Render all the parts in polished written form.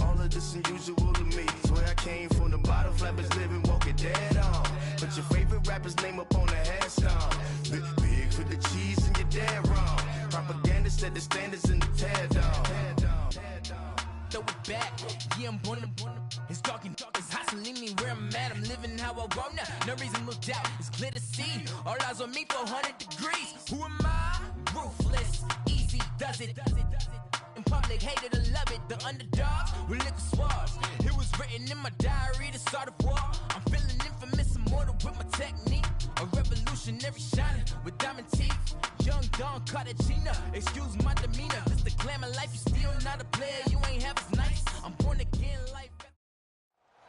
All of this unusual to me. Swear I came from the bottom, flappers living, walking dead on. Put your favorite rapper's name up on the headstone. Big for the cheese and you're dead wrong. Propaganda set the standards in the tear down. Throw it back, yeah, I'm born. It's dark, it's hot, so leave me where I'm at. I'm living how I want now. No reason to look out, it's clear to see. All eyes on me, 400 degrees. Who am I? Ruthless, easy, does it. In public, hated to love it. The underdogs with liquor swabs. It was written in my diary to start a war. I'm feeling infamous, immortal with my technique. A revolutionary shining with diamond teeth. Young Don Cartagena, excuse my demeanor. This the glamour life, you still not a player. You ain't half as nice. I'm born again life.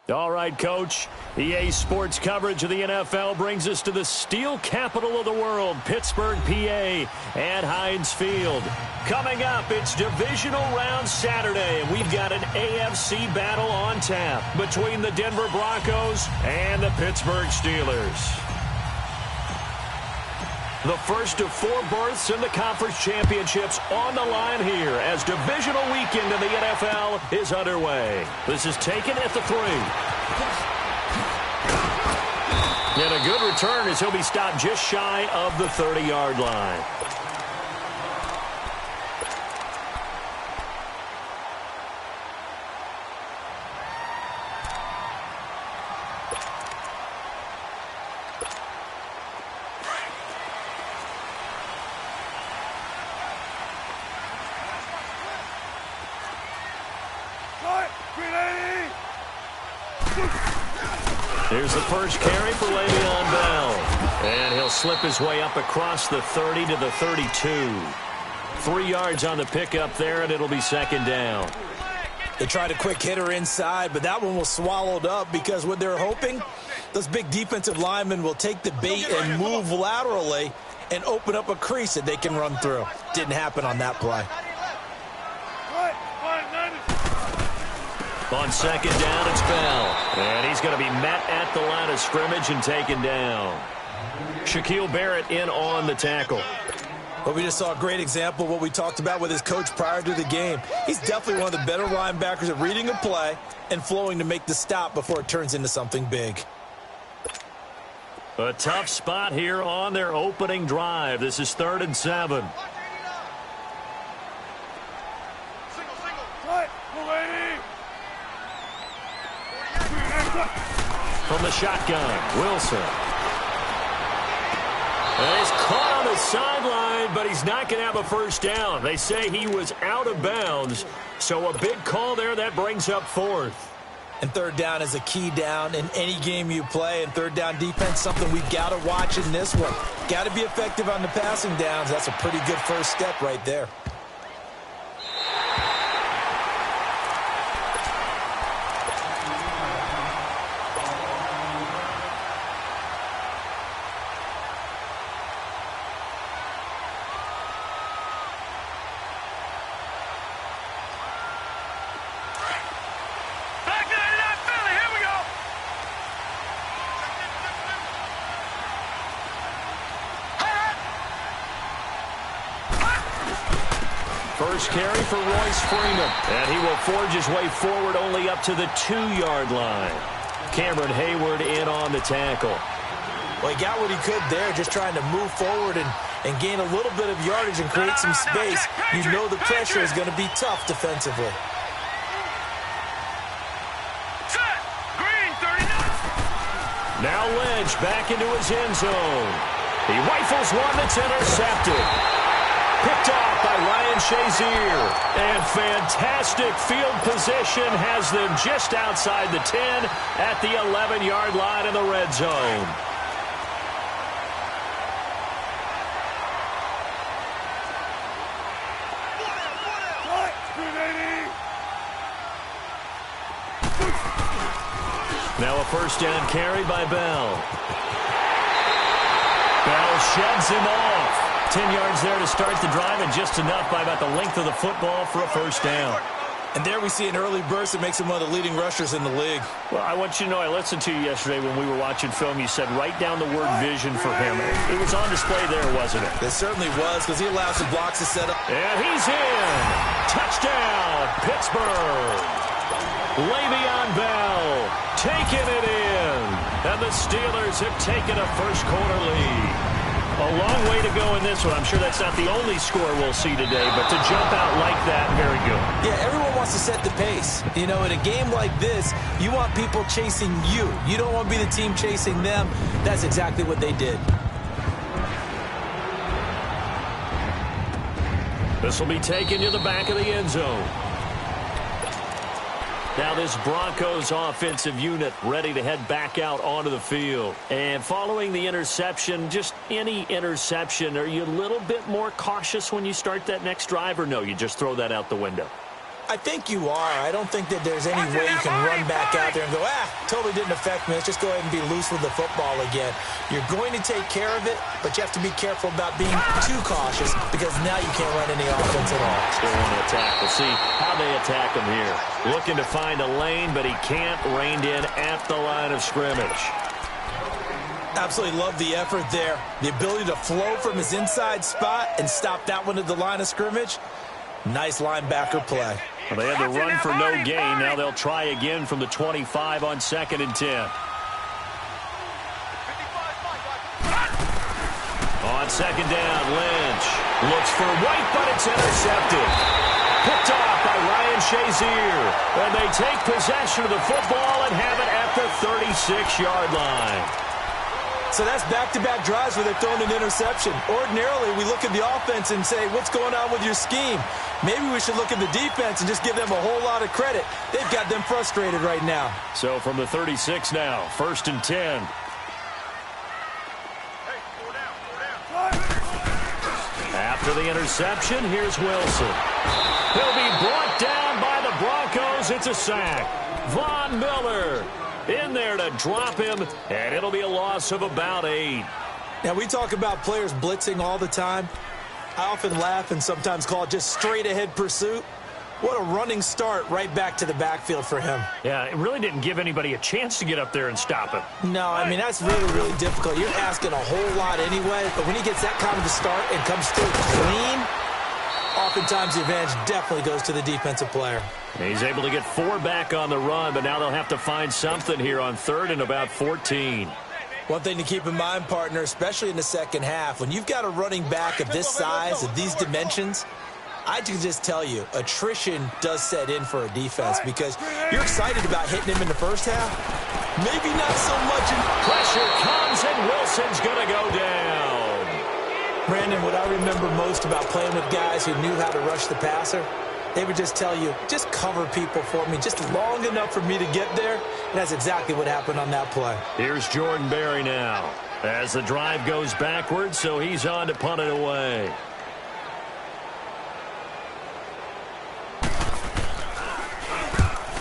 All right, Coach. EA Sports coverage of the NFL brings us to the steel capital of the world, Pittsburgh, PA, at Heinz Field. Coming up, it's Divisional Round Saturday, and we've got an AFC battle on tap between the Denver Broncos and the Pittsburgh Steelers. The first of 4 berths in the conference championships on the line here as divisional weekend in the NFL is underway. This is taken at the 3. And a good return as he'll be stopped just shy of the 30-yard line. Here's the first carry for Le'Veon Bell. And he'll slip his way up across the 30 to the 32. 3 yards on the pickup there, and it'll be second down. They tried a quick hitter inside, but that one was swallowed up because what they're hoping, those big defensive linemen will take the bait and move laterally and open up a crease that they can run through. Didn't happen on that play. On second down, it's Bell. And he's going to be met at the line of scrimmage and taken down. Shaquille Barrett in on the tackle. Well, we just saw a great example of what we talked about with his coach prior to the game. He's definitely one of the better linebackers at reading a play and flowing to make the stop before it turns into something big. A tough spot here on their opening drive. This is 3rd and 7. From the shotgun, Wilson. And he's caught on the sideline, but he's not going to have a first down. They say he was out of bounds, so a big call there that brings up 4th. And 3rd down is a key down in any game you play, and 3rd down defense, something we've got to watch in this one. Got to be effective on the passing downs. That's a pretty good first step right there. First carry for Royce Freeman. And he will forge his way forward only up to the 2-yard line. Cameron Hayward in on the tackle. Well, he got what he could there, just trying to move forward and gain a little bit of yardage and create some space. You know the pressure is going to be tough defensively. Now Lynch back into his end zone. He rifles one that's intercepted. Picked off by Ryan Shazier. And fantastic field position has them just outside the 10 at the 11-yard line in the red zone. Now a first down carry by Bell. Bell sheds him off. 10 yards there to start the drive, and just enough by about the length of the football for a first down. And there we see an early burst that makes him one of the leading rushers in the league. Well, I want you to know, I listened to you yesterday when we were watching film. You said write down the word vision for him. It was on display there, wasn't it? It certainly was, because he allows the blocks to set up. And he's in. Touchdown, Pittsburgh. Le'Veon Bell taking it in. And the Steelers have taken a first quarter lead. A long way to go in this one. I'm sure that's not the only score we'll see today, but to jump out like that, very good. Yeah, everyone wants to set the pace. You know, in a game like this, you want people chasing you. You don't want to be the team chasing them. That's exactly what they did. This will be taken to the back of the end zone. Now this Broncos offensive unit ready to head back out onto the field. And following the interception, just any interception, are you a little bit more cautious when you start that next drive, or no, you just throw that out the window? I think you are. I don't think that there's any way you can run back out there and go, totally didn't affect me. Let's just go ahead and be loose with the football again. You're going to take care of it, but you have to be careful about being too cautious because now you can't run any offense at all. Still want to attack. We'll see how they attack him here. Looking to find a lane, but he can't. Reined in at the line of scrimmage. Absolutely love the effort there. The ability to flow from his inside spot and stop that one at the line of scrimmage. Nice linebacker play. Well, they had to run for no gain. Now they'll try again from the 25 on 2nd and 10. On 2nd down, Lynch looks for White, but it's intercepted. Picked off by Ryan Shazier. And they take possession of the football and have it at the 36-yard line. So that's back-to-back drives where they're throwing an interception. Ordinarily, we look at the offense and say, what's going on with your scheme? Maybe we should look at the defense and just give them a whole lot of credit. They've got them frustrated right now. So from the 36 now, 1st and 10. After the interception, here's Wilson. He'll be brought down by the Broncos. It's a sack. Von Miller in there to drop him, and it'll be a loss of about 8. Now, we talk about players blitzing all the time. I often laugh and sometimes call it just straight-ahead pursuit. What a running start right back to the backfield for him. Yeah, it really didn't give anybody a chance to get up there and stop him. No, I mean, that's really, really difficult. You're asking a whole lot anyway, but when he gets that kind of a start and comes through clean, oftentimes the advantage definitely goes to the defensive player. He's able to get 4 back on the run, but now they'll have to find something here on 3rd and about 14. One thing to keep in mind, partner, especially in the second half, when you've got a running back of this size, of these dimensions, I can just tell you, attrition does set in for a defense because you're excited about hitting him in the first half. Maybe not so much. Pressure comes, and Wilson's going to go down. Brandon, what I remember most about playing with guys who knew how to rush the passer, they would just tell you, just cover people for me, just long enough for me to get there. And that's exactly what happened on that play. Here's Jordan Berry now as the drive goes backwards, so he's on to punt it away.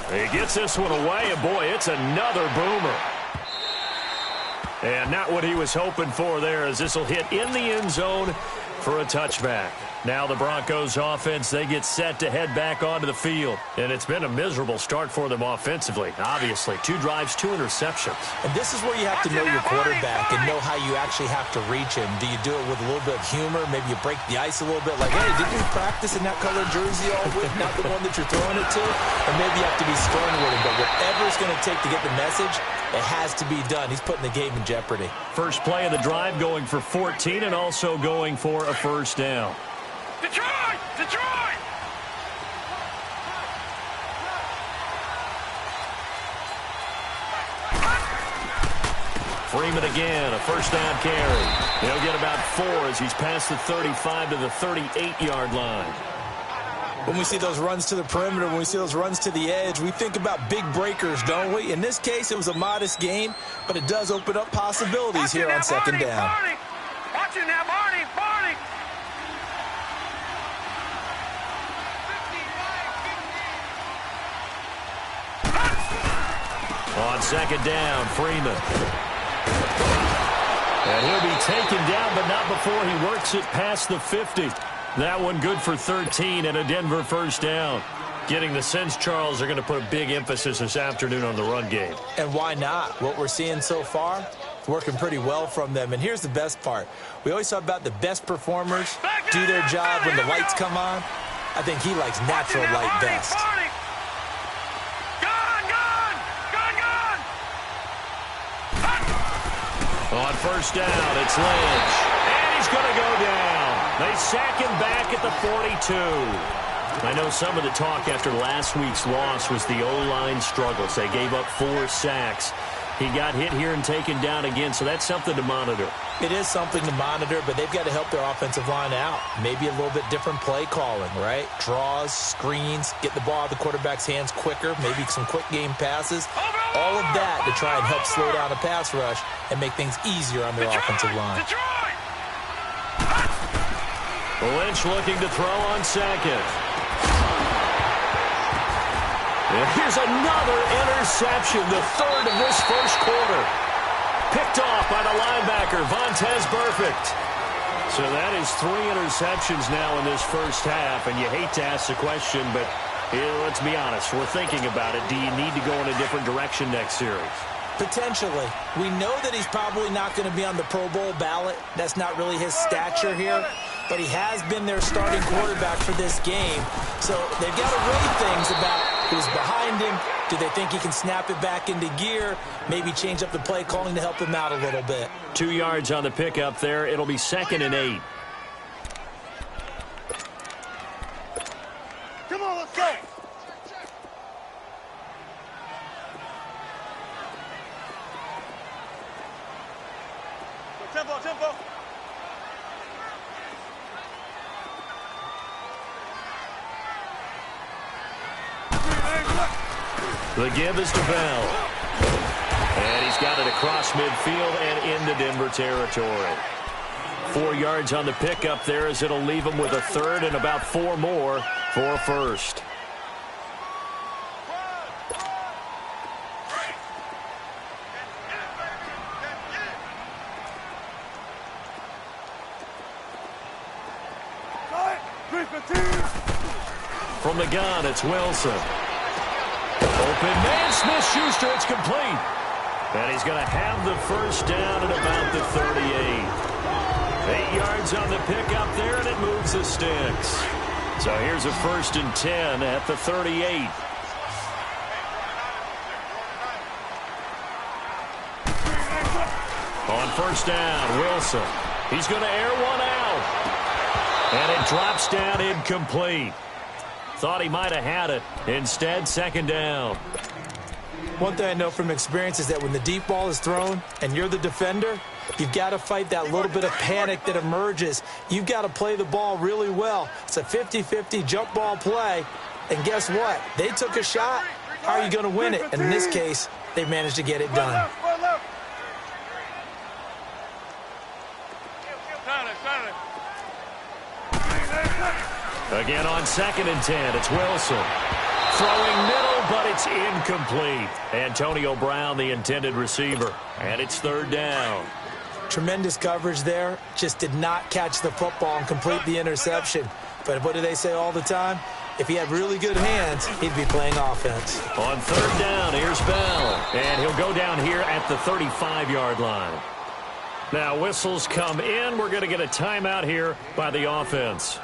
He gets this one away, and boy, it's another boomer. And not what he was hoping for there, as this will hit in the end zone for a touchback. Now the Broncos offense, they get set to head back onto the field. And it's been a miserable start for them offensively. Obviously, 2 drives, 2 interceptions. And this is where you have to know your quarterback and know how you actually have to reach him. Do you do it with a little bit of humor? Maybe you break the ice a little bit. Like, hey, did you practice in that colored jersey all week? Not the one that you're throwing it to? And maybe you have to be stern with him. But whatever it's going to take to get the message, it has to be done. He's putting the game in jeopardy. First play of the drive going for 14 and also going for a first down. Detroit! Detroit! Freeman again, a first down carry. He'll get about 4 as he's past the 35 to the 38-yard line. When we see those runs to the perimeter, when we see those runs to the edge, we think about big breakers, don't we? In this case, it was a modest gain, but it does open up possibilities here on 2nd down. Watch it now, Barney! Barney! On 2nd down, Freeman. And he'll be taken down, but not before he works it past the 50. That one good for 13 and a Denver first down. Getting the sense, Charles, they're going to put a big emphasis this afternoon on the run game. And why not? What we're seeing so far, working pretty well from them. And here's the best part. We always talk about the best performers do their job when the lights come on. I think he likes natural light best. Go! On first down, it's Lynch. And he's going to go down. They sack him back at the 42. I know some of the talk after last week's loss was the O-line struggles. They gave up 4 sacks. He got hit here and taken down again, so that's something to monitor. It is something to monitor, but they've got to help their offensive line out. Maybe a little bit different play calling, right? Draws, screens, get the ball out of the quarterback's hands quicker, maybe some quick game passes. All of that to try and help slow down a pass rush and make things easier on their offensive line. Lynch looking to throw on second. And here's another interception, the third of this first quarter. Picked off by the linebacker, Vontaze Burfict. So that is 3 interceptions now in this first half, and you hate to ask the question, but let's be honest, we're thinking about it. Do you need to go in a different direction next series? Potentially. We know that he's probably not going to be on the Pro Bowl ballot. That's not really his stature here. But he has been their starting quarterback for this game. So they've got to weigh things about who's behind him. Do they think he can snap it back into gear? Maybe change up the play calling to help him out a little bit. 2 yards on the pickup there. It'll be 2nd and 8. Come on, let's go. Tempo, tempo. The give is to Bell. And he's got it across midfield and into Denver territory. 4 yards on the pickup there as it'll leave him with a third and about 4 more for a first. From the gun, it's Wilson. Open man, Smith-Schuster, it's complete. And he's going to have the first down at about the 38. 8 yards on the pickup there, and it moves the sticks. So here's a 1st and 10 at the 38. On first down, Wilson. He's going to air one out. And it drops down incomplete. Thought he might have had it. Instead, 2nd down. One thing I know from experience is that when the deep ball is thrown and you're the defender, you've got to fight that little bit of panic that emerges. You've got to play the ball really well. It's a 50-50 jump ball play. And guess what? They took a shot. How are you going to win it? And in this case, they managed to get it done. Again on 2nd and 10, it's Wilson. Throwing middle, but it's incomplete. Antonio Brown, the intended receiver. And it's 3rd down. Tremendous coverage there. Just did not catch the football and complete the interception. But what do they say all the time? If he had really good hands, he'd be playing offense. On 3rd down, here's Bell. And he'll go down here at the 35-yard line. Now whistles come in. We're going to get a timeout here by the offense.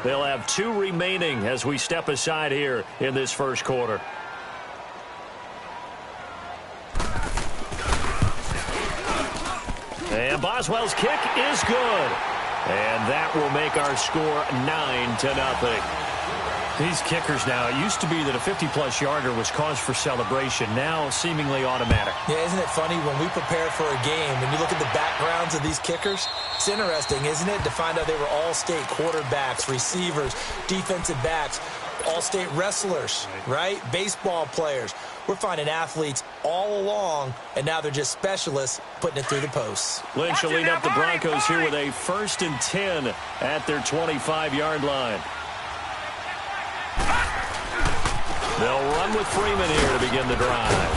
They'll have 2 remaining as we step aside here in this first quarter. And Boswell's kick is good. And that will make our score 9-0. These kickers now, it used to be that a 50-plus yarder was cause for celebration. Now seemingly automatic. Yeah, isn't it funny when we prepare for a game, when you look at the backgrounds of these kickers, it's interesting, isn't it, to find out they were all-state quarterbacks, receivers, defensive backs, all-state wrestlers, right? Baseball players. We're finding athletes all along, and now they're just specialists putting it through the posts. Lynch will lead up the Broncos here with a 1st and 10 at their 25-yard line. They'll run with Freeman here to begin the drive.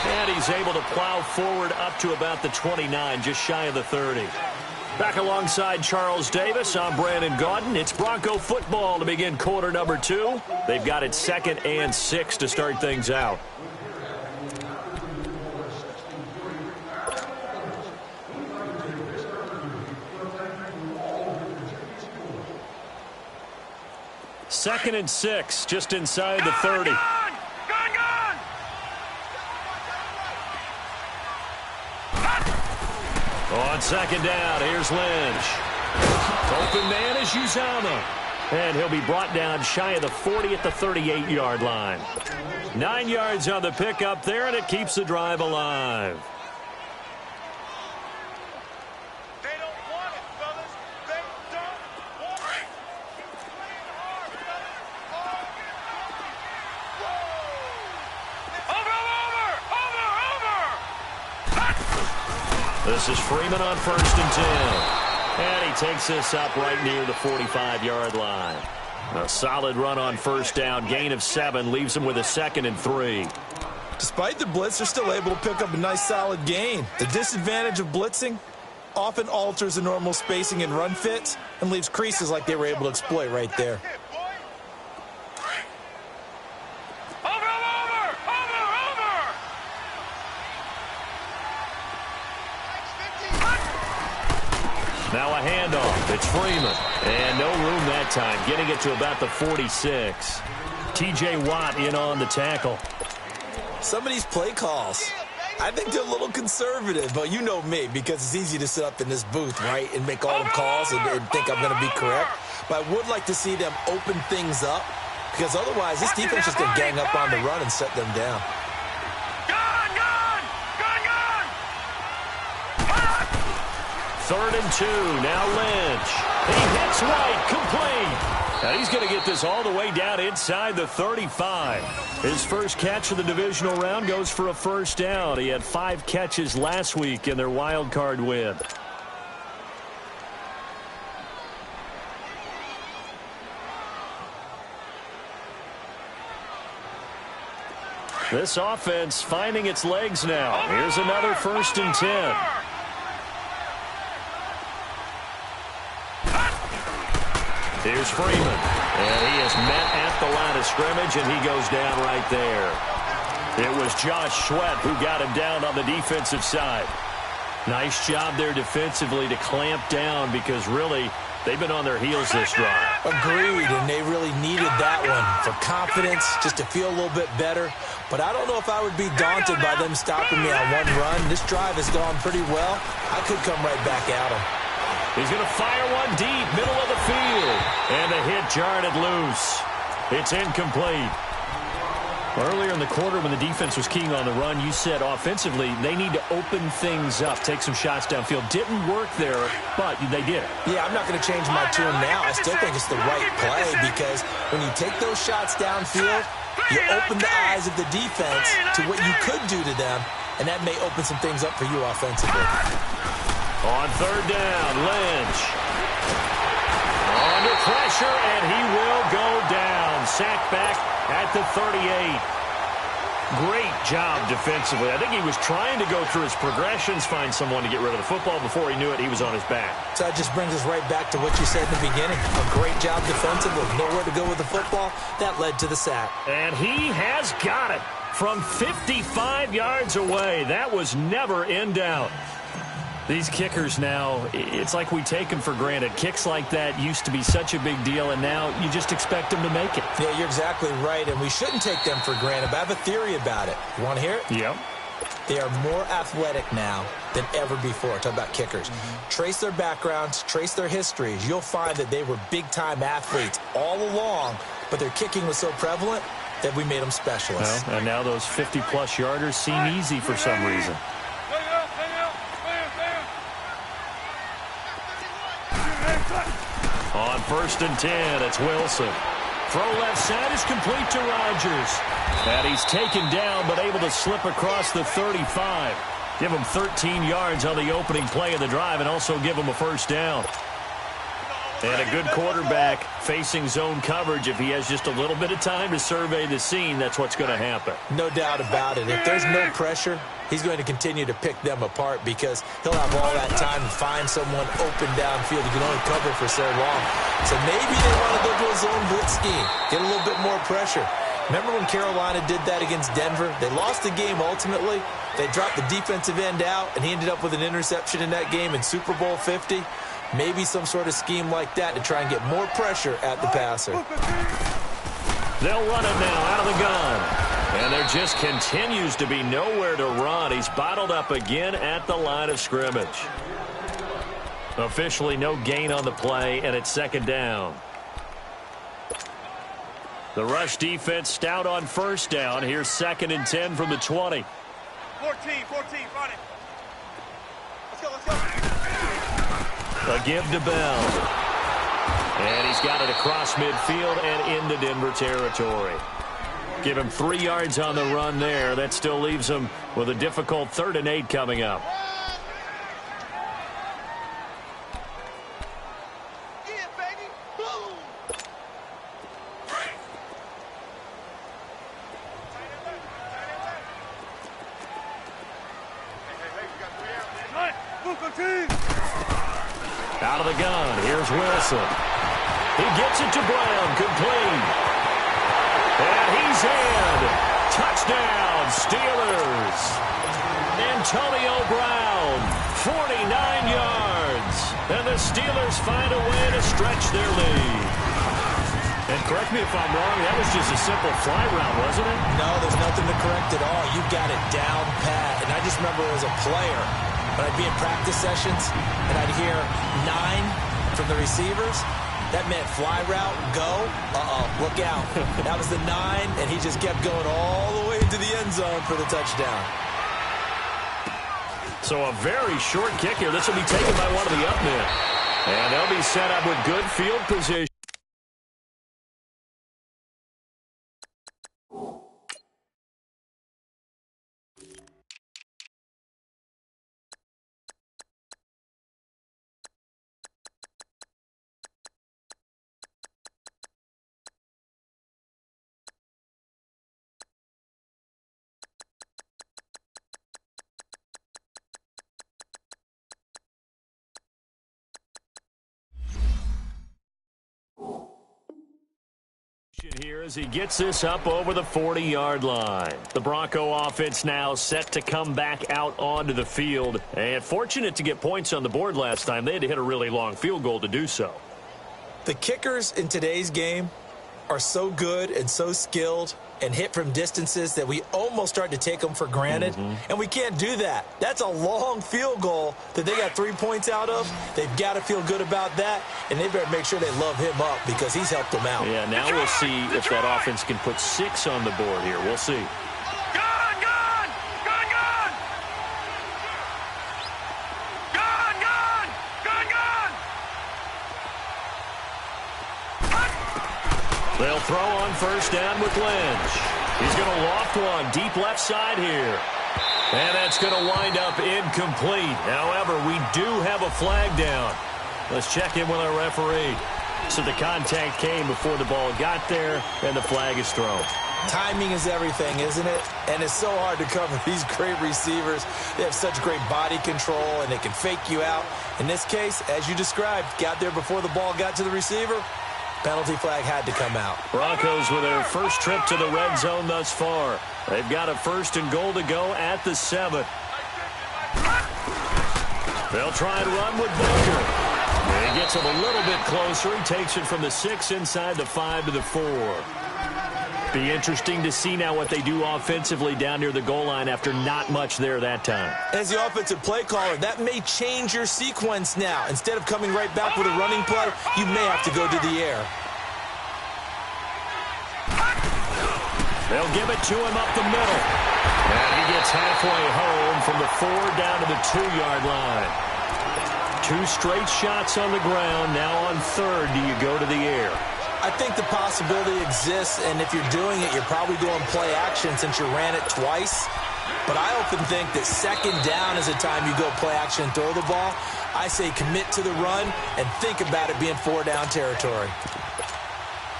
And he's able to plow forward up to about the 29, just shy of the 30. Back alongside Charles Davis, I'm Brandon Gaudin. It's Bronco football to begin quarter number 2. They've got it 2nd and 6 to start things out. Second and 6, just inside the 30. On second down, here's Lynch. Open man is Uzama. And he'll be brought down shy of the 40 at the 38-yard line. 9 yards on the pickup there, and it keeps the drive alive. They don't want it, fellas. They don't want it. Over! This is Freeman on 1st and 10. And he takes this up right near the 45-yard line. A solid run on 1st down. Gain of 7 leaves him with a 2nd and 3. Despite the blitz, they're still able to pick up a nice solid gain. The disadvantage of blitzing often alters the normal spacing and run fits and leaves creases like they were able to exploit right there. Now a handoff. It's Freeman. And no room that time. Getting it to about the 46. T.J. Watt in on the tackle. Some of these play calls, I think they're a little conservative, but you know me, because it's easy to sit up in this booth, right, and make all the calls and think I'm going to be correct. But I would like to see them open things up, because otherwise this defense is going to gang up on the run and shut them down. 3rd and 2. Now Lynch. He hits White. Complete. Now he's going to get this all the way down inside the 35. His first catch of the divisional round goes for a 1st down. He had 5 catches last week in their wild card win. This offense finding its legs now. Here's another 1st and 10. Here's Freeman, and he is met at the line of scrimmage, and he goes down right there. It was Josh Sweat who got him down on the defensive side. Nice job there defensively to clamp down, because really they've been on their heels this drive. Agreed, and they really needed that one for confidence, just to feel a little bit better. But I don't know if I would be daunted by them stopping me on one run. This drive has gone pretty well. I could come right back at them. He's going to fire one deep, middle of the field. And the hit jarred it loose. It's incomplete. Earlier in the quarter when the defense was keying on the run, you said offensively they need to open things up, take some shots downfield. Didn't work there, but they did. Yeah, I'm not going to change my tune now. I still think it's the right play, because when you take those shots downfield, you open the eyes of the defense to what you could do to them, and that may open some things up for you offensively. On 3rd down, Lynch. Under pressure, and he will go down. Sacked back at the 38. Great job defensively. I think he was trying to go through his progressions, find someone to get rid of the football. Before he knew it, he was on his back. So that just brings us right back to what you said in the beginning. A great job defensively. Nowhere to go with the football. That led to the sack. And he has got it from 55 yards away. That was never in doubt. These kickers now, it's like we take them for granted. Kicks like that used to be such a big deal, and now you just expect them to make it. Yeah, you're exactly right, and we shouldn't take them for granted. But I have a theory about it. You want to hear it? Yep. They are more athletic now than ever before. Talk about kickers. Trace their backgrounds, trace their histories. You'll find that they were big-time athletes all along, but their kicking was so prevalent that we made them specialists. Well, and now those 50-plus yarders seem easy for some reason. On 1st and 10, it's Wilson. Throw left side is complete to Rodgers. And he's taken down, but able to slip across the 35. Give him 13 yards on the opening play of the drive, and also give him a 1st down. And a good quarterback facing zone coverage. If he has just a little bit of time to survey the scene, that's what's going to happen. No doubt about it. If there's no pressure, he's going to continue to pick them apart, because he'll have all that time to find someone open downfield. He can only cover for so long. So maybe they want to go to a zone blitz scheme, get a little bit more pressure. Remember when Carolina did that against Denver? They lost the game ultimately. They dropped the defensive end out, and he ended up with an interception in that game in Super Bowl 50. Maybe some sort of scheme like that to try and get more pressure at the passer. They'll run it now out of the gun. And there just continues to be nowhere to run. He's bottled up again at the line of scrimmage. Officially no gain on the play, and it's second down. The rush defense stout on first down. Here's 2nd and 10 from the 20. 14, run it. Let's go. A give to Bell. And he's got it across midfield and into Denver territory. Give him 3 yards on the run there. That still leaves him with a difficult 3rd and 8 coming up. Yeah, baby. Boom. Out of the gun, here's Wilson. He gets it to Brown, complete. And he's in. Touchdown, Steelers. Antonio Brown, 49 yards. And the Steelers find a way to stretch their lead. And correct me if I'm wrong, that was just a simple fly route, wasn't it? No, there's nothing to correct at all. You've got it down pat. And I just remember as a player, when I'd be in practice sessions and I'd hear 9 from the receivers, that meant fly route, go, look out. That was the 9, and he just kept going all the way into the end zone for the touchdown. So a very short kick here. This will be taken by one of the up men. And they'll be set up with good field position. Here as he gets this up over the 40-yard line. The Bronco offense now set to come back out onto the field. And fortunate to get points on the board last time. They had to hit a really long field goal to do so. The kickers in today's game are so good and so skilled and hit from distances that we almost start to take them for granted. And we can't do that. That's a long field goal that they got 3 points out of. They've got to feel good about that, and they better make sure they love him up because he's helped them out. Yeah, now we'll see if that offense can put 6 on the board here. We'll see. They'll throw on first down with Lynch. He's going to loft one deep left side here. And that's going to wind up incomplete. However, we do have a flag down. Let's check in with our referee. So the contact came before the ball got there, and the flag is thrown. Timing is everything, isn't it? And it's so hard to cover these great receivers. They have such great body control, and they can fake you out. In this case, as you described, got there before the ball got to the receiver. Penalty flag had to come out. Broncos with their first trip to the red zone thus far. They've got a 1st and goal to go at the 7. They'll try and run with Booker. And he gets him a little bit closer. He takes it from the 6 inside the 5 to the 4. Be interesting to see now what they do offensively down near the goal line after not much there that time. As the offensive play caller, that may change your sequence now. Instead of coming right back with a running play, you may have to go to the air. They'll give it to him up the middle. And he gets halfway home from the 4 down to the 2-yard line. 2 straight shots on the ground. Now on 3rd, do you go to the air? I think the possibility exists, and if you're doing it, you're probably going play action since you ran it twice. But I often think that 2nd down is the time you go play action and throw the ball. I say commit to the run and think about it being 4-down territory.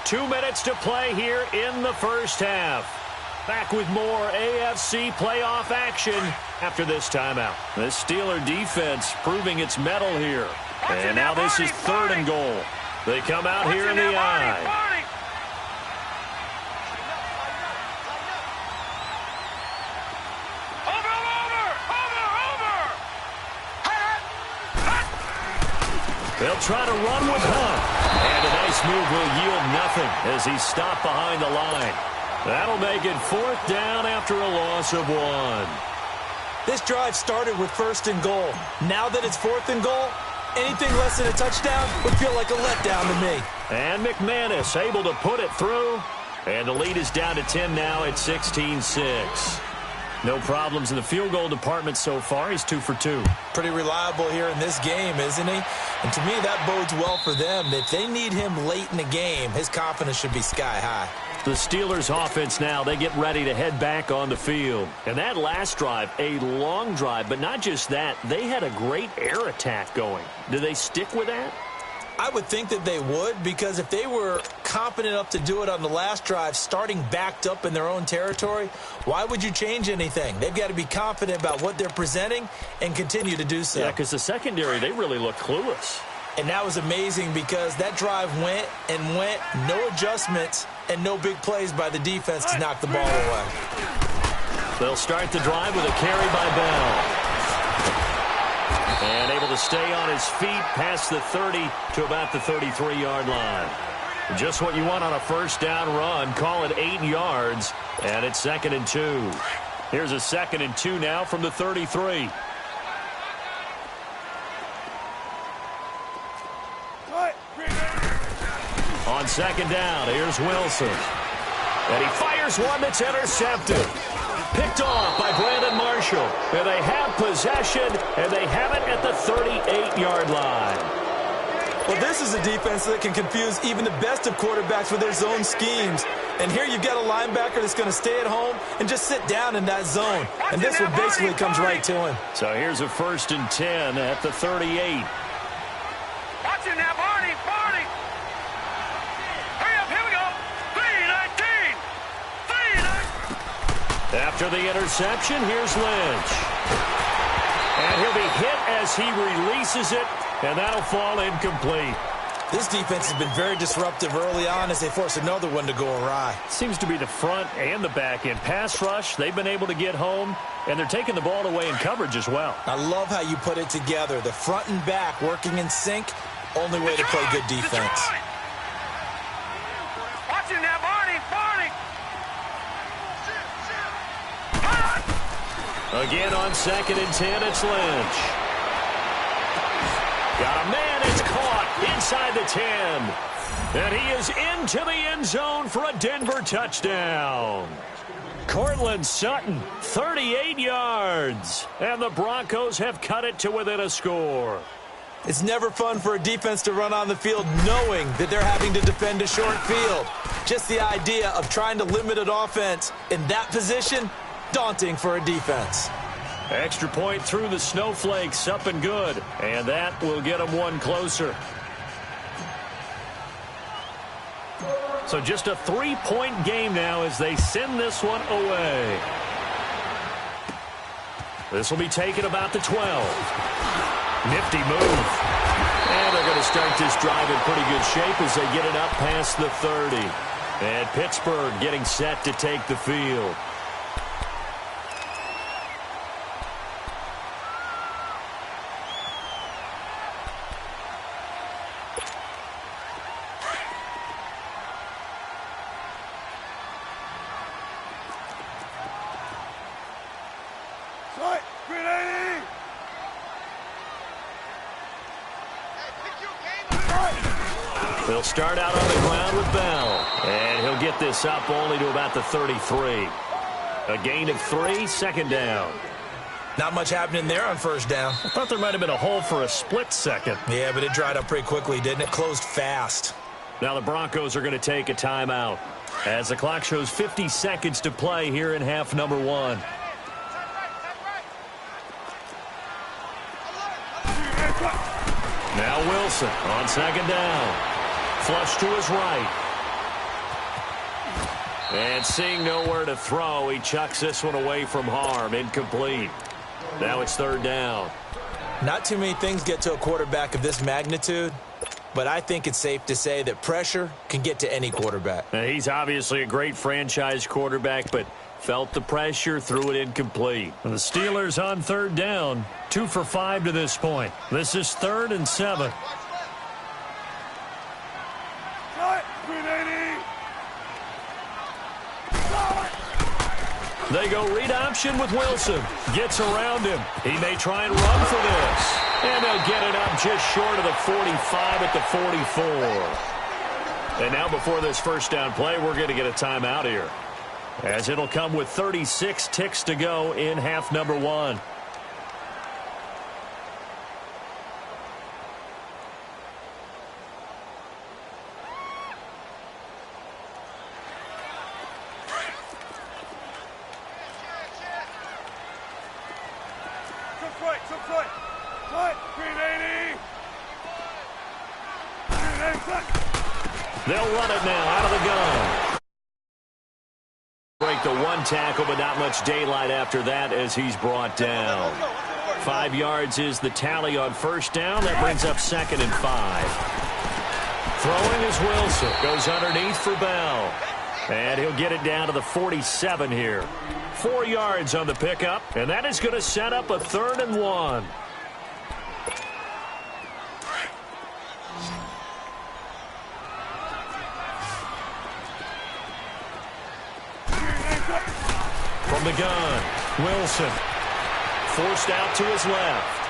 2 minutes to play here in the first half. Back with more AFC playoff action after this timeout. The Steeler defense proving its mettle here. And now this is 3rd and goal. They come out here in the eye. They'll try to run with Hunt. And a nice move will yield nothing as he's stopped behind the line. That'll make it 4th down after a loss of 1. This drive started with 1st and goal. Now that it's 4th and goal, anything less than a touchdown would feel like a letdown to me. And McManus able to put it through. And the lead is down to 10 now at 16-6. No problems in the field goal department so far. He's 2 for 2. Pretty reliable here in this game, isn't he? And to me, that bodes well for them. If they need him late in the game, his confidence should be sky high. The Steelers offense now, they get ready to head back on the field. And that last drive, a long drive, but not just that, they had a great air attack going. Do they stick with that? I would think that they would, because if they were confident enough to do it on the last drive, starting backed up in their own territory, why would you change anything? They've got to be confident about what they're presenting and continue to do so. Yeah, because the secondary, they really look clueless. And that was amazing because that drive went and went, no adjustments, and no big plays by the defense to knock the ball away. They'll start the drive with a carry by Bell. And able to stay on his feet past the 30 to about the 33-yard line. Just what you want on a 1st down run. Call it 8 yards, and it's 2nd and 2. Here's a 2nd and 2 now from the 33. On 2nd down, here's Wilson. And he fires one that's intercepted. Picked off by Brandon Marshall. And they have possession, and they have it at the 38-yard line. Well, this is a defense that can confuse even the best of quarterbacks with their zone schemes. And here you've got a linebacker that's going to stay at home and just sit down in that zone. And this one basically comes right to him. So here's a 1st and 10 at the 38. Watch him now, Barney, Barney. Hurry up, here we go. 3-19. 3-19. After the interception, here's Lynch. And he'll be hit as he releases it, and that'll fall incomplete. This defense has been very disruptive early on as they force another one to go awry. Seems to be the front and the back end. Pass rush, they've been able to get home, and they're taking the ball away in coverage as well. I love how you put it together. The front and back working in sync, only way to play good defense. Watch him now, Barney, Barney. Again on 2nd and 10, it's Lynch. Got a man, it's caught inside the 10. And he is into the end zone for a Denver touchdown. Cortland Sutton, 38 yards. And the Broncos have cut it to within a score. It's never fun for a defense to run on the field knowing that they're having to defend a short field. Just the idea of trying to limit an offense in that position, daunting for a defense. Extra point through the snowflakes, up and good. And that will get them one closer. So just a 3-point game now as they send this one away. This will be taken about the 12. Nifty move. And they're going to start this drive in pretty good shape as they get it up past the 30. And Pittsburgh getting set to take the field. They'll start out on the ground with Bell. And he'll get this up only to about the 33. A gain of 3, 2nd down. Not much happening there on 1st down. I thought there might have been a hole for a split second. Yeah, but it dried up pretty quickly, didn't it? Closed fast. Now the Broncos are going to take a timeout as the clock shows 50 seconds to play here in half number 1. Now Wilson on 2nd down. Flush to his right. And seeing nowhere to throw, he chucks this one away from harm. Incomplete. Now it's 3rd down. Not too many things get to a quarterback of this magnitude, but I think it's safe to say that pressure can get to any quarterback. Now, he's obviously a great franchise quarterback, but felt the pressure, threw it incomplete. And the Steelers on 3rd down, 2 for 5 to this point. This is 3rd and 7. They go read option with Wilson. Gets around him. He may try and run for this. And they'll get it up just short of the 45 at the 44. And now before this first down play, we're going to get a timeout here, as it'll come with 36 ticks to go in half number 1. They'll run it now out of the gun. Break the one tackle, but not much daylight after that as he's brought down. 5 yards is the tally on first down. That brings up 2nd and 5. Throwing is Wilson. Goes underneath for Bell. And he'll get it down to the 47 here. 4 yards on the pickup, and that is going to set up a 3rd and 1. From the gun, Wilson forced out to his left.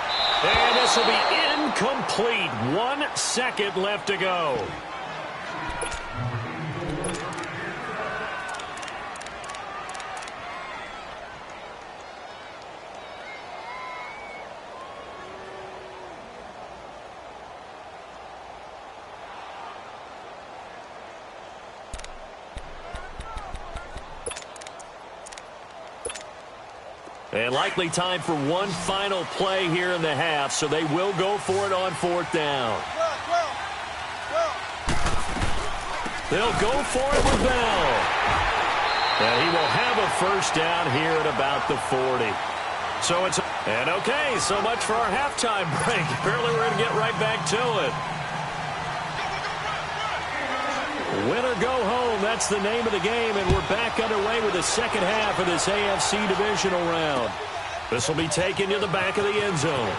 And this will be incomplete. 1 second left to go. And likely time for one final play here in the half, so they will go for it on 4th down. They'll go for it with Bell. And he will have a first down here at about the 40. So it's... And okay, so much for our halftime break. Apparently we're going to get right back to it. Win or go home, that's the name of the game, and we're back underway with the second half of this AFC divisional round. This will be taken to the back of the end zone.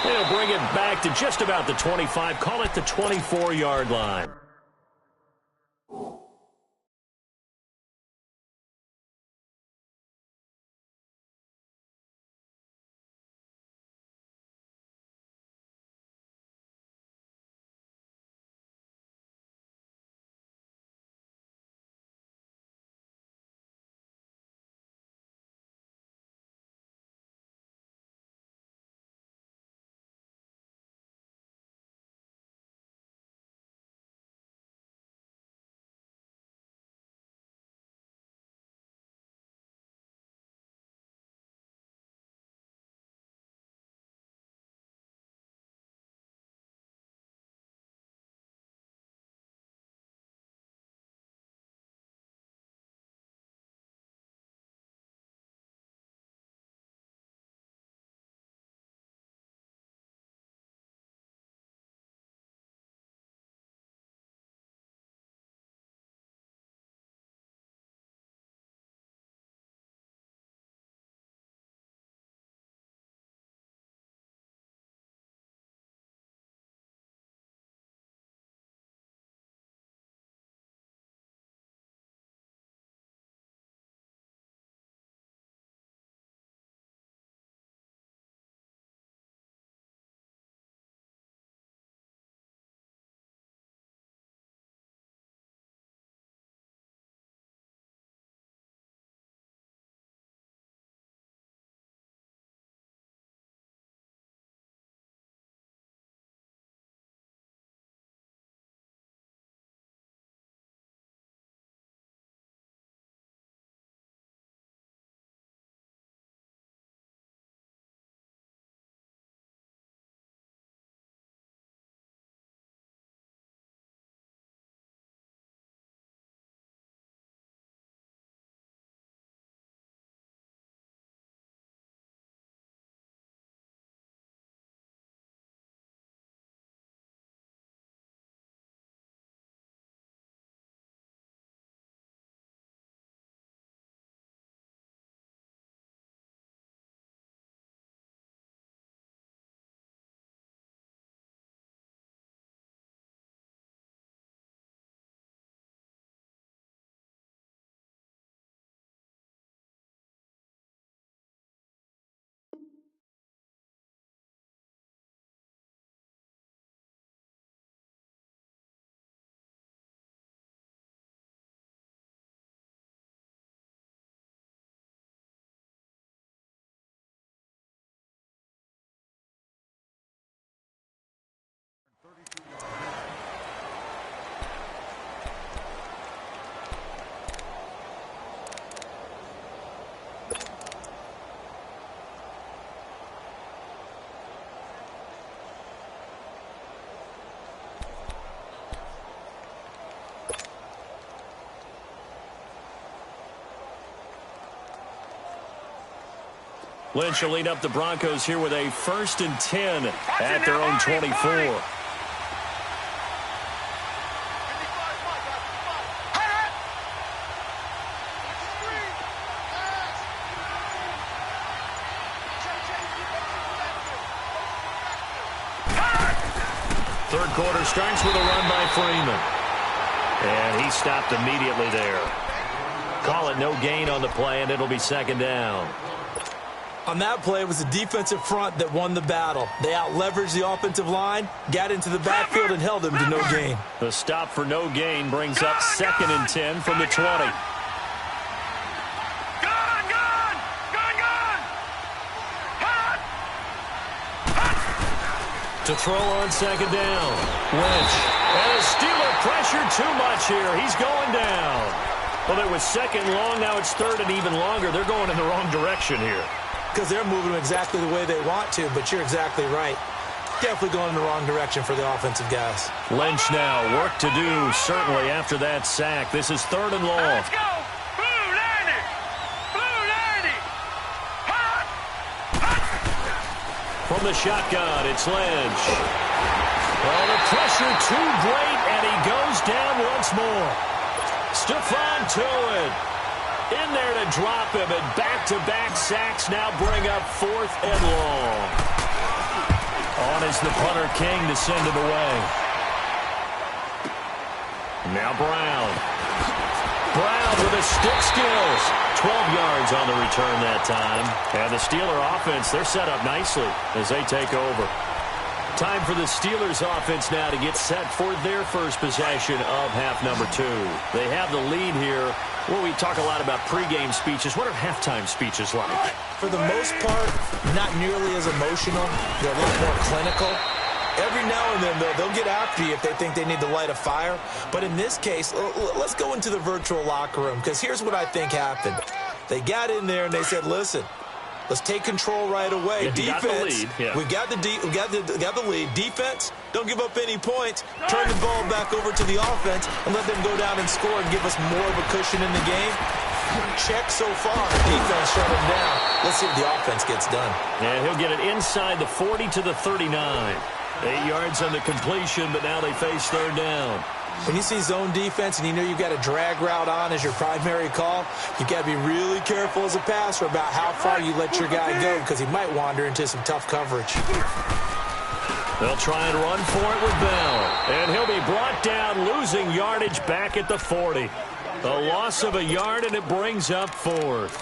They'll bring it back to just about the 25, call it the 24-yard line. Lynch will lead up the Broncos here with a 1st and 10 at their own 24. Third quarter starts with a run by Freeman. And he stopped immediately there. Call it no gain on the play, and it'll be 2nd down. On that play, it was the defensive front that won the battle. They out-leveraged the offensive line, got into the backfield, and held them to no gain. The stop for no gain brings up 2nd and 10 from the 20. To throw on 2nd down. Lynch. And a Steeler pressure too much here. He's going down. Well, it was 2nd long. Now it's 3rd and even longer. They're going in the wrong direction here. Because they're moving them exactly the way they want to, but you're exactly right. Definitely going in the wrong direction for the offensive guys. Lynch now. Work to do, certainly, after that sack. This is 3rd and long. Let's go. Blue 90. Blue 90. Hot. From the shotgun, it's Lynch. Well, the pressure too great, and he goes down once more. Stephon Tuitt in there to drop him, and back-to-back sacks now bring up 4th and long. On is the punter King to send it away. Now Brown. Brown with his stick skills. 12 yards on the return that time. And the Steeler offense, they're set up nicely as they take over. Time for the Steelers offense now to get set for their first possession of half number 2. They have the lead here. Well, we talk a lot about pregame speeches. What are halftime speeches like? For the most part, not nearly as emotional. They're a lot more clinical. Every now and then, though, they'll get after you if they think they need to light a fire. But in this case, let's go into the virtual locker room, because here's what I think happened. They got in there and they said, listen, let's take control right away. Defense, we got the lead. Defense, don't give up any points. Turn the ball back over to the offense and let them go down and score and give us more of a cushion in the game. Check so far. Defense shut him down. Let's see if the offense gets done. And he'll get it inside the 40 to the 39. 8 yards on the completion, but now they face 3rd down. When you see zone defense and you know you've got a drag route on as your primary call, you've got to be really careful as a passer about how far you let your guy go, because he might wander into some tough coverage. They'll try and run for it with Bell. And he'll be brought down, losing yardage back at the 40. A loss of a yard, and it brings up 4th.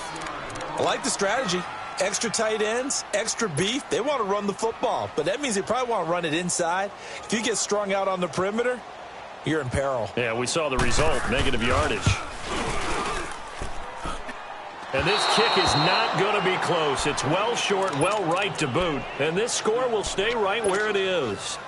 I like the strategy. Extra tight ends, extra beef. They want to run the football, but that means they probably want to run it inside. If you get strung out on the perimeter, you're in peril. Yeah, we saw the result, negative yardage. And this kick is not going to be close. It's well short, well right to boot. And this score will stay right where it is.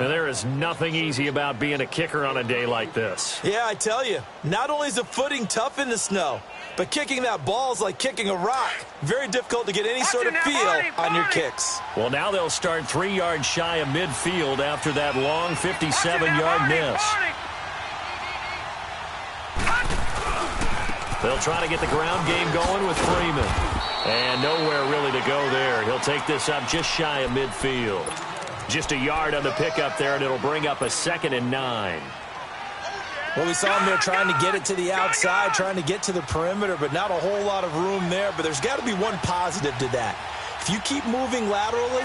And there is nothing easy about being a kicker on a day like this. Yeah, I tell you, not only is the footing tough in the snow, but kicking that ball is like kicking a rock. Very difficult to get any sort of feel on your kicks. Well, now they'll start 3 yards shy of midfield after that long 57-yard miss. They'll try to get the ground game going with Freeman. And nowhere really to go there. He'll take this up just shy of midfield. Just a yard on the pickup there, and it'll bring up a 2nd and 9. Well, we saw him there trying to get it to the outside, trying to get to the perimeter, but not a whole lot of room there. But there's got to be one positive to that. If you keep moving laterally,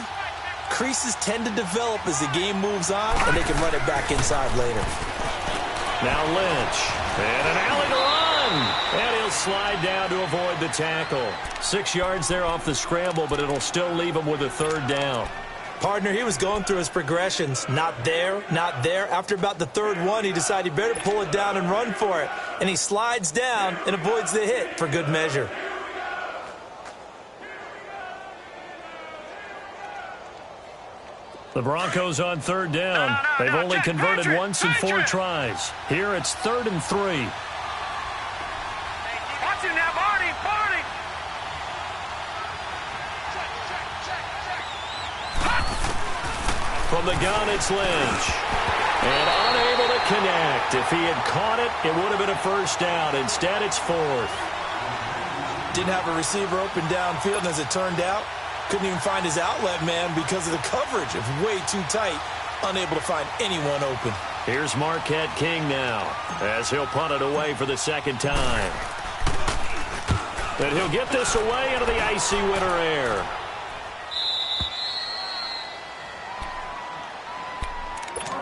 creases tend to develop as the game moves on, and they can run it back inside later. Now Lynch, and an alley to run. And he'll slide down to avoid the tackle. 6 yards there off the scramble, but it'll still leave him with a 3rd down. Partner, he was going through his progressions. Not there, not there. After about the 3rd one, he decided he better pull it down and run for it. And he slides down and avoids the hit for good measure. The Broncos on 3rd down. They've only converted once in 4 tries. Here it's 3rd and 3. Watch it now, Barney. From the gun, it's Lynch. And unable to connect. If he had caught it, it would have been a 1st down. Instead, it's 4th. Didn't have a receiver open downfield, and as it turned out, couldn't even find his outlet man because of the coverage. It was way too tight, unable to find anyone open. Here's Marquette King now, as he'll punt it away for the second time. And he'll get this away into the icy winter air.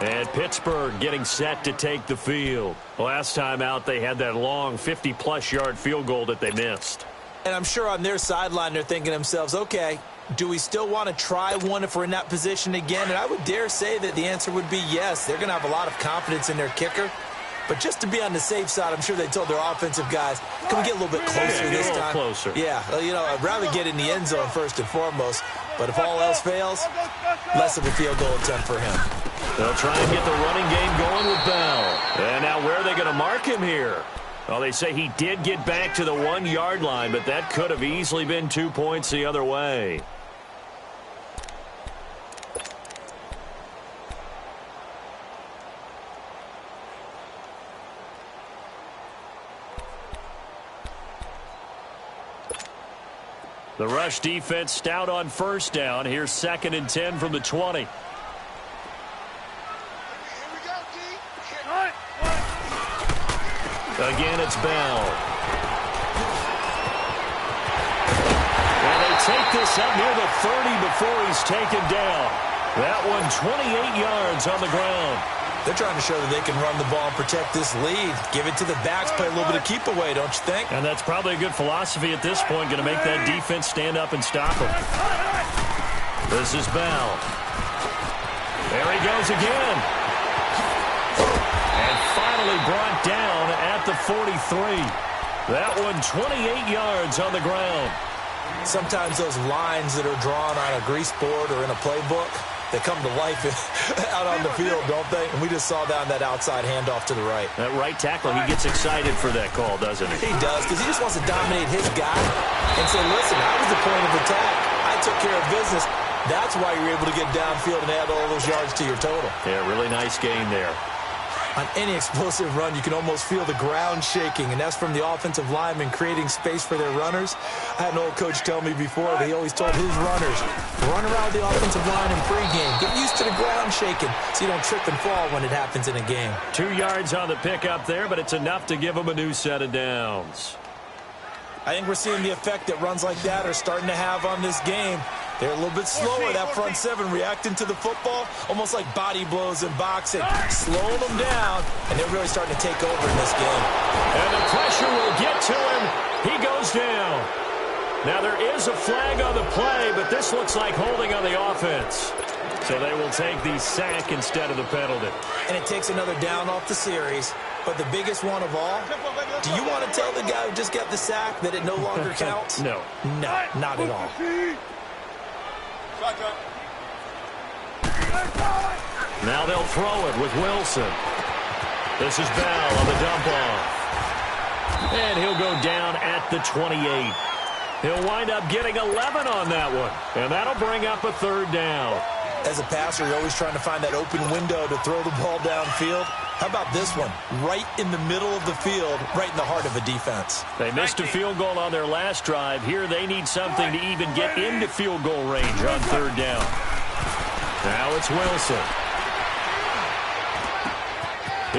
And Pittsburgh getting set to take the field. Last time out, they had that long 50-plus yard field goal that they missed. And I'm sure on their sideline, they're thinking to themselves, okay, do we still want to try one if we're in that position again? And I would dare say that the answer would be yes. They're going to have a lot of confidence in their kicker. But just to be on the safe side, I'm sure they told their offensive guys, can we get a little bit closer this time? Closer. Yeah, you know, I'd rather get in the end zone first and foremost. But if all else fails, less of a field goal attempt for him. They'll try and get the running game going with Bell. And now where are they going to mark him here? Well, they say he did get back to the 1-yard line, but that could have easily been 2 points the other way. The rush defense stout on first down. Here's 2nd and 10 from the 20. Again, it's Bell. And they take this up near the 30 before he's taken down. That one 28 yards on the ground. They're trying to show that they can run the ball and protect this lead. Give it to the backs, play a little bit of keep away, don't you think? And that's probably a good philosophy at this point, going to make that defense stand up and stop them. This is Bell. There he goes again. And finally brought down at the 43. That one 28 yards on the ground. Sometimes those lines that are drawn on a grease board or in a playbook, they come to life out on the field, don't they? And we just saw down that outside handoff to the right. That right tackle, he gets excited for that call, doesn't he? He does, because he just wants to dominate his guy and say, listen, I was the point of attack. I took care of business. That's why you're able to get downfield and add all those yards to your total. Yeah, really nice game there. On any explosive run, you can almost feel the ground shaking, and that's from the offensive linemen creating space for their runners. I had an old coach tell me before that he always told his runners, run around the offensive line in pregame. Get used to the ground shaking so you don't trip and fall when it happens in a game. 2 yards on the pickup there, but it's enough to give them a new set of downs. I think we're seeing the effect that runs like that are starting to have on this game. They're a little bit slower, that front seven, reacting to the football, almost like body blows in boxing, slowing them down, and they're really starting to take over in this game. And the pressure will get to him. He goes down. Now there is a flag on the play, but this looks like holding on the offense. So they will take the sack instead of the penalty. And it takes another down off the series. But the biggest one of all, do you want to tell the guy who just got the sack that it no longer counts? No. No, not at all. Now they'll throw it with Wilson. This is Bell on the dump off. And he'll go down at the 28. He'll wind up getting 11 on that one. And that'll bring up a 3rd down. As a passer, you're always trying to find that open window to throw the ball downfield. How about this one? Right in the middle of the field, right in the heart of a defense. They missed a field goal on their last drive. Here they need something to even get into field goal range on 3rd down. Now it's Wilson.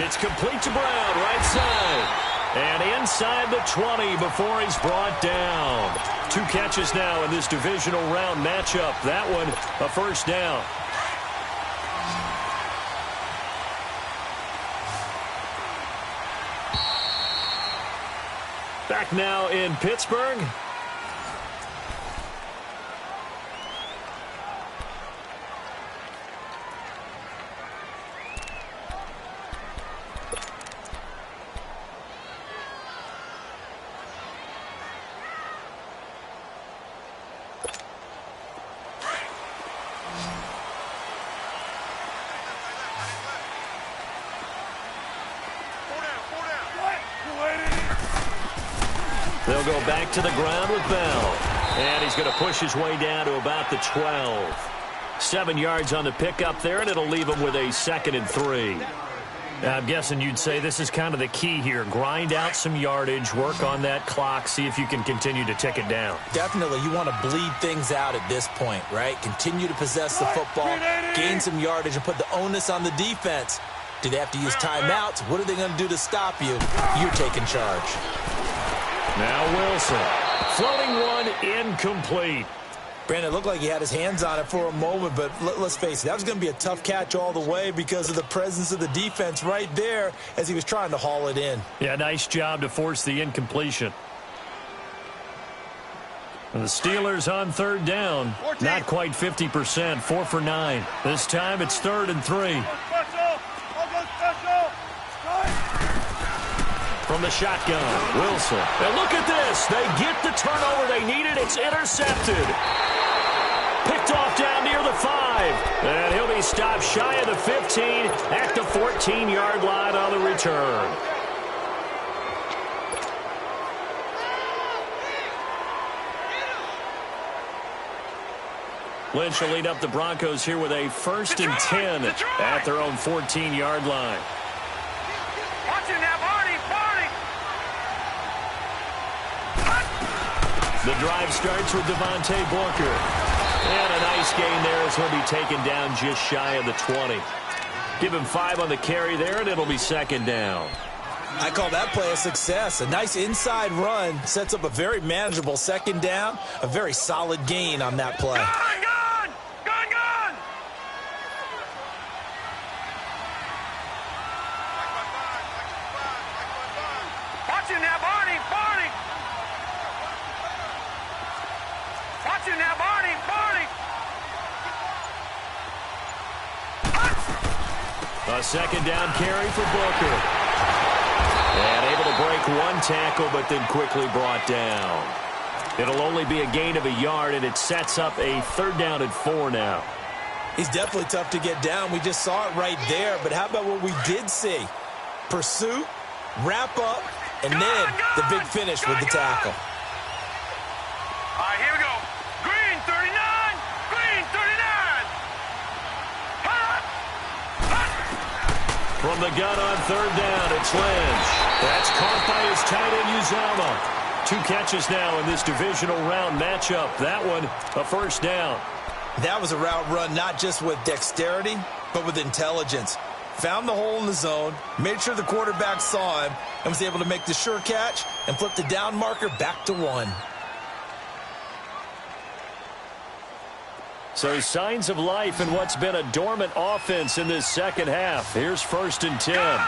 It's complete to Brown, right side. And inside the 20 before he's brought down. 2 catches now in this divisional round matchup. That one, a 1st down. Back now in Pittsburgh. They'll go back to the ground with Bell. And he's going to push his way down to about the 12. 7 yards on the pickup there, and it'll leave him with a 2nd and 3. I'm guessing you'd say this is kind of the key here. Grind out some yardage, work on that clock, see if you can continue to tick it down. Definitely. You want to bleed things out at this point, right? Continue to possess the football, gain some yardage, and put the onus on the defense. Do they have to use timeouts? What are they going to do to stop you? You're taking charge. Now Wilson. Floating one, incomplete. Brandon, it looked like he had his hands on it for a moment, but let's face it, that was going to be a tough catch all the way because of the presence of the defense right there as he was trying to haul it in. Yeah, nice job to force the incompletion. And the Steelers on third down. 14. Not quite 50%, 4 for 9. This time it's 3rd and 3. From the shotgun, Wilson. And look at this. They get the turnover they needed. It's intercepted. Picked off down near the 5. And he'll be stopped shy of the 15 at the 14-yard line on the return. Lynch will lead up the Broncos here with a 1st and 10 at their own 14-yard line. Watching that, Barney. The drive starts with Devontae Booker. And a nice gain there as he'll be taken down just shy of the 20. Give him 5 on the carry there, and it'll be 2nd down. I call that play a success. A nice inside run sets up a very manageable 2nd down. A very solid gain on that play. Gun! Watching that, Barney. Watching that, Barney. A 2nd down carry for Booker. And able to break one tackle, but then quickly brought down. It'll only be a gain of a yard, and it sets up a 3rd down and 4 now. He's definitely tough to get down. We just saw it right there. But how about what we did see? Pursuit, wrap up, and then the big finish with the tackle. All right, here we go. Green 39. From the gun on 3rd down, it's Lynch. That's caught by his tight end, Uzomah. 2 catches now in this divisional round matchup. That one, a 1st down. That was a route run not just with dexterity, but with intelligence. Found the hole in the zone, made sure the quarterback saw him, and was able to make the sure catch and flip the down marker back to 1. So signs of life in what's been a dormant offense in this 2nd half. Here's 1st and 10. Gun!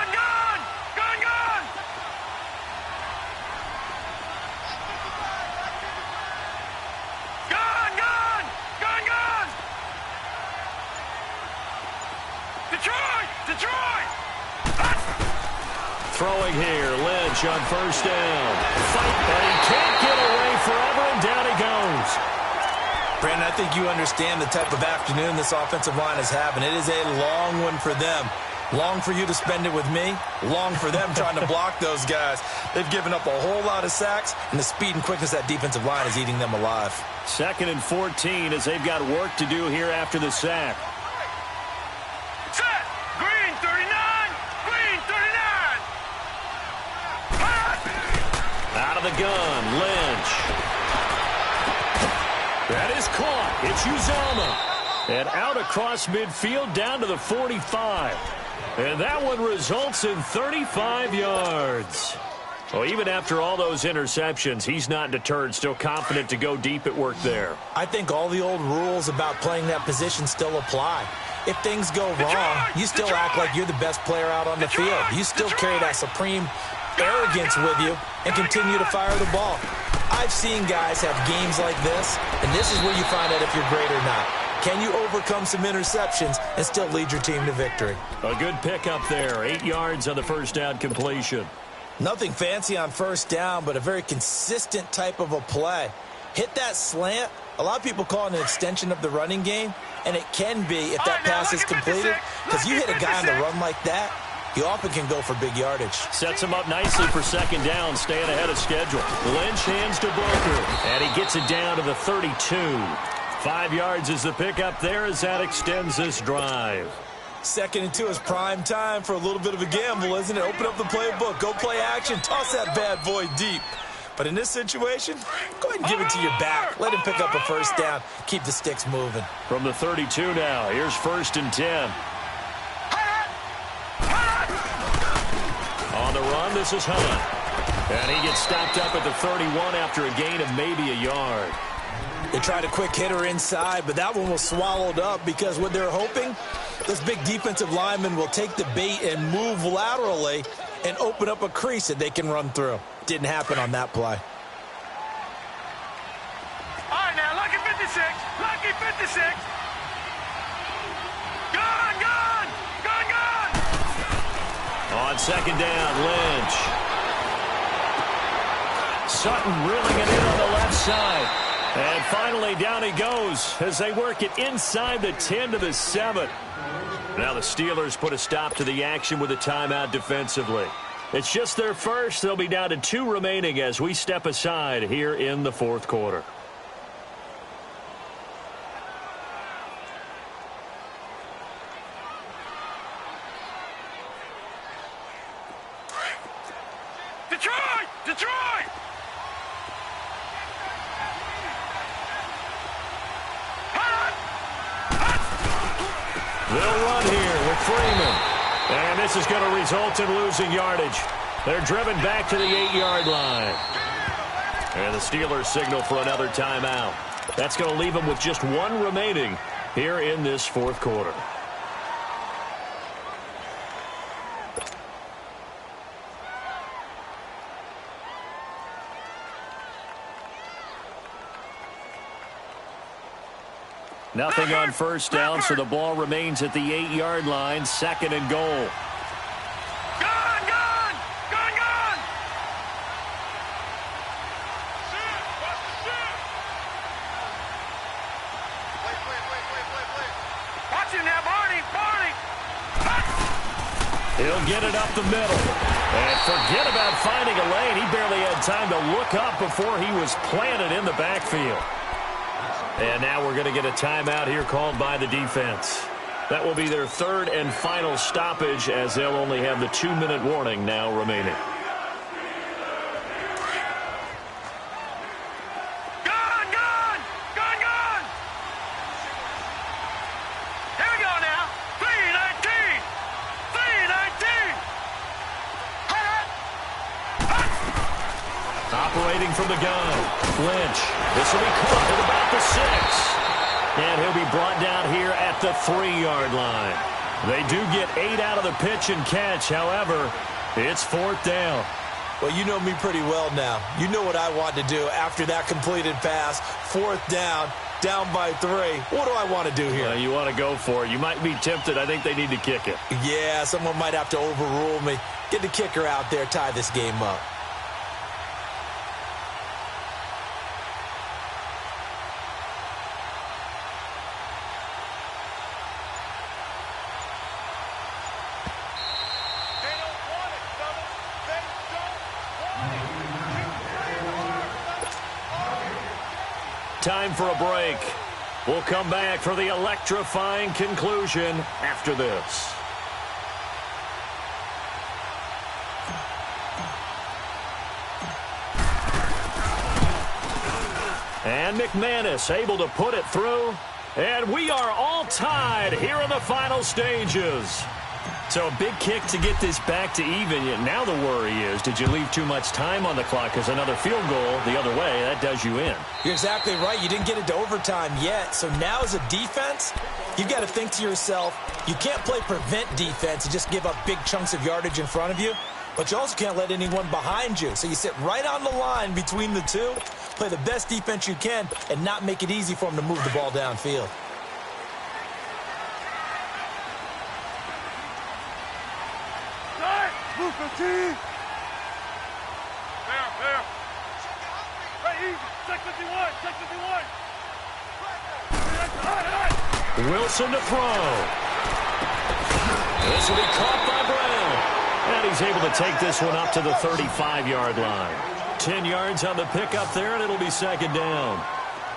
Detroit! Throwing here, Lynch on 1st down. Fight, but he can't get away forever, and down he goes. Brandon, I think you understand the type of afternoon this offensive line is having. It is a long one for them. Long for you to spend it with me. Long for them trying to block those guys. They've given up a whole lot of sacks, and the speed and quickness of that defensive line is eating them alive. 2nd and 14 as they've got work to do here after the sack. Set! Green 39! Out of the gun, Lynch. That is caught. It's Uzomah. And out across midfield down to the 45. And that one results in 35 yards. Well, even after all those interceptions, he's not deterred, still confident to go deep at work there. I think all the old rules about playing that position still apply. If things go wrong, you still act like you're the best player out on the field. You still carry that supreme arrogance with you and continue to fire the ball. I've seen guys have games like this, and this is where you find out if you're great or not. Can you overcome some interceptions and still lead your team to victory? A good pickup there. 8 yards on the 1st down completion. Nothing fancy on 1st down, but a very consistent type of a play. Hit that slant. A lot of people call it an extension of the running game, and it can be if that pass is completed, because you hit a guy on the run like that, he often can go for big yardage. Sets him up nicely for 2nd down, staying ahead of schedule. Lynch hands to Booker, and he gets it down to the 32. 5 yards is the pickup there as that extends this drive. Second and 2 is prime time for a little bit of a gamble, isn't it? Open up the playbook, go play action, toss that bad boy deep. But in this situation, go ahead and give it to your back. Let him pick up a first down. Keep the sticks moving. From the 32 now, here's 1st and 10. On the run, this is Hunt. And he gets stopped up at the 31 after a gain of maybe a yard. They tried a quick hitter inside, but that one was swallowed up because what they're hoping, this big defensive lineman will take the bait and move laterally and open up a crease that they can run through. Didn't happen on that play. All right, now, lucky 56. Lucky 56. Gone, gone. Gone, gone. On 2nd down, Lynch. Sutton reeling it in on the left side. And finally, down he goes as they work it inside the 10 to the 7. Now the Steelers put a stop to the action with a timeout defensively. It's just their first. They'll be down to 2 remaining as we step aside here in the 4th quarter. Detroit! Detroit! They'll run here with Freeman. And this is going to result in losing yardage. They're driven back to the 8-yard line. And the Steelers signal for another timeout. That's going to leave them with just 1 remaining here in this 4th quarter. Nothing on first down, so the ball remains at the 8-yard line, 2nd and goal. Gone, gone. Gone, gone. Watch him now, Barney. Barney. He'll get it up the middle. And forget about finding a lane. He barely had time to look up before he was planted in the backfield. And now we're going to get a timeout here called by the defense. That will be their 3rd and final stoppage as they'll only have the 2-minute warning now remaining. Gone, gone. Gone, gone. Here we go now. 3:19. 3:19. Operating from the gun, Lynch. This will be caught at about the 6. And he'll be brought down here at the 3-yard line. They do get 8 out of the pitch and catch. However, it's 4th down. Well, you know me pretty well now. You know what I want to do after that completed pass. 4th down, down by 3. What do I want to do here? You want to go for it. You might be tempted. I think they need to kick it. Yeah, someone might have to overrule me. Get the kicker out there, tie this game up. Time for a break. We'll come back for the electrifying conclusion after this. And McManus able to put it through. And we are all tied here in the final stages. So a big kick to get this back to even. Now the worry is, did you leave too much time on the clock? Because another field goal the other way, that does you in. You're exactly right. You didn't get it to overtime yet. So now as a defense, you've got to think to yourself, you can't play prevent defense and just give up big chunks of yardage in front of you. But you also can't let anyone behind you. So you sit right on the line between the two, play the best defense you can, and not make it easy for them to move the ball downfield. There. Right, easy. Check 51. Check 51. Wilson to throw. This will be caught by Brown. And he's able to take this one up to the 35-yard line. 10 yards on the pickup there, and it'll be 2nd down.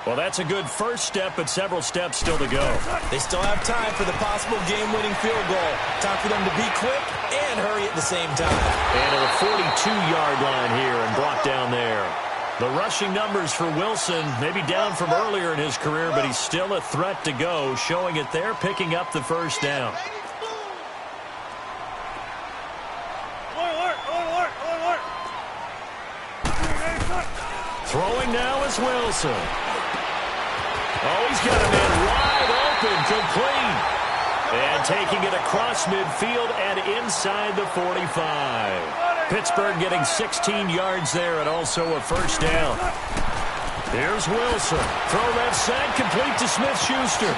Well, that's a good first step, but several steps still to go. They still have time for the possible game-winning field goal. Time for them to be quick and hurry at the same time. And to the 42-yard line here and brought down there. The rushing numbers for Wilson, maybe down from earlier in his career, but he's still a threat to go, showing it there, picking up the first down. Throwing now is Wilson. Oh, he's got a man wide open, complete. And taking it across midfield and inside the 45. Pittsburgh getting 16 yards there and also a first down. Here's Wilson. Throw left side, complete to Smith-Schuster.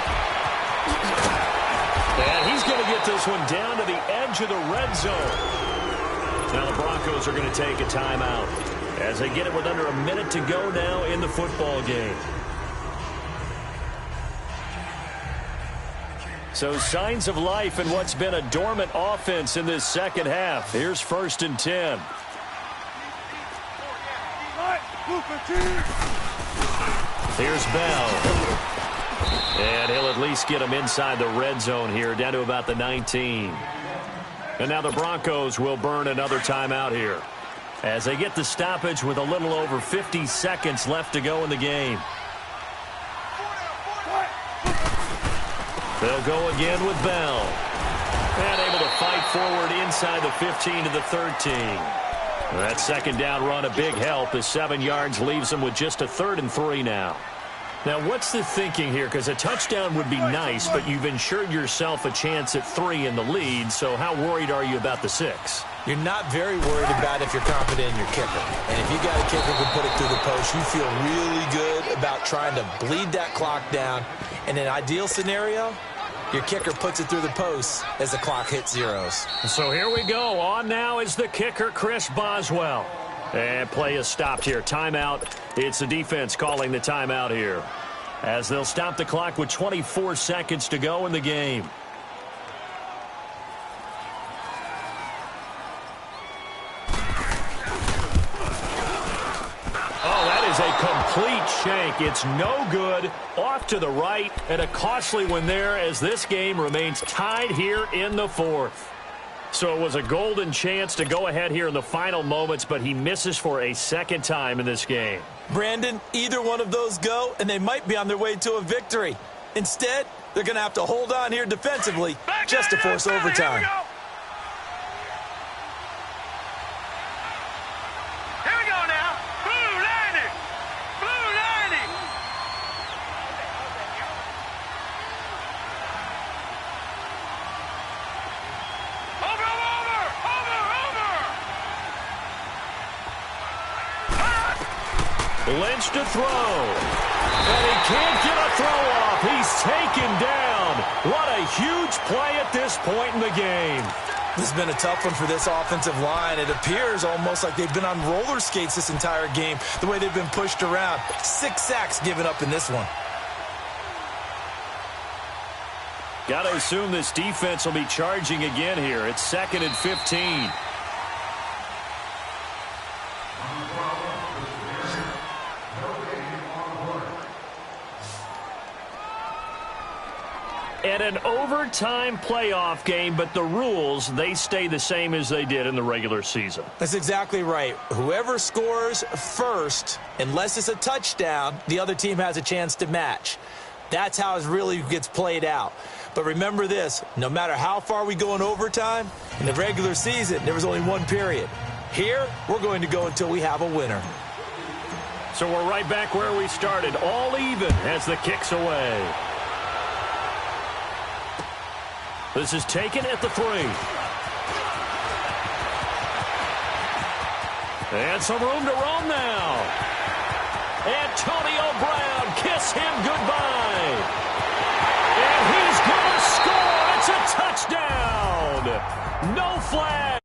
And he's going to get this one down to the edge of the red zone. Now the Broncos are going to take a timeout as they get it with under a minute to go now in the football game. So signs of life in what's been a dormant offense in this second half. Here's 1st and 10. Here's Bell. And he'll at least get him inside the red zone here, down to about the 19. And now the Broncos will burn another timeout here as they get the stoppage with a little over 50 seconds left to go in the game. They'll go again with Bell. And able to fight forward inside the 15 to the 13. That second down run a big help as 7 yards leaves them with just a 3rd and 3 now. Now, what's the thinking here? Because a touchdown would be nice, but you've ensured yourself a chance at 3 in the lead, so how worried are you about the 6? You're not very worried about if you're confident in your kicker. And if you got a kicker who can put it through the post, you feel really good about trying to bleed that clock down. In an ideal scenario, your kicker puts it through the post as the clock hits zeros. So here we go. On now is the kicker, Chris Boswell. And play is stopped here. Timeout. It's the defense calling the timeout here, as they'll stop the clock with 24 seconds to go in the game. Oh, that is a complete shank. It's no good. Off to the right, and a costly one there as this game remains tied here in the 4th. So it was a golden chance to go ahead here in the final moments, but he misses for a second time in this game. Brandon, either one of those go, and they might be on their way to a victory. Instead, they're going to have to hold on here defensively just to force overtime. Here we go now. Blue landing. Blue landing. Lynch to throw. And he can't get a throw off. He's taken down. What a huge play at this point in the game. This has been a tough one for this offensive line. It appears almost like they've been on roller skates this entire game, the way they've been pushed around. 6 sacks given up in this one. Got to assume this defense will be charging again here. It's 2nd and 15. And an overtime playoff game, but the rules, they stay the same as they did in the regular season. That's exactly right. Whoever scores first, unless it's a touchdown, the other team has a chance to match. That's how it really gets played out. But remember this, no matter how far we go in overtime, in the regular season, there was only one period. Here, we're going to go until we have a winner. So we're right back where we started, all even as the kick's away. This is taken at the 3. And some room to roam now. Antonio Brown, kiss him goodbye. And he's going to score. It's a touchdown. No flag.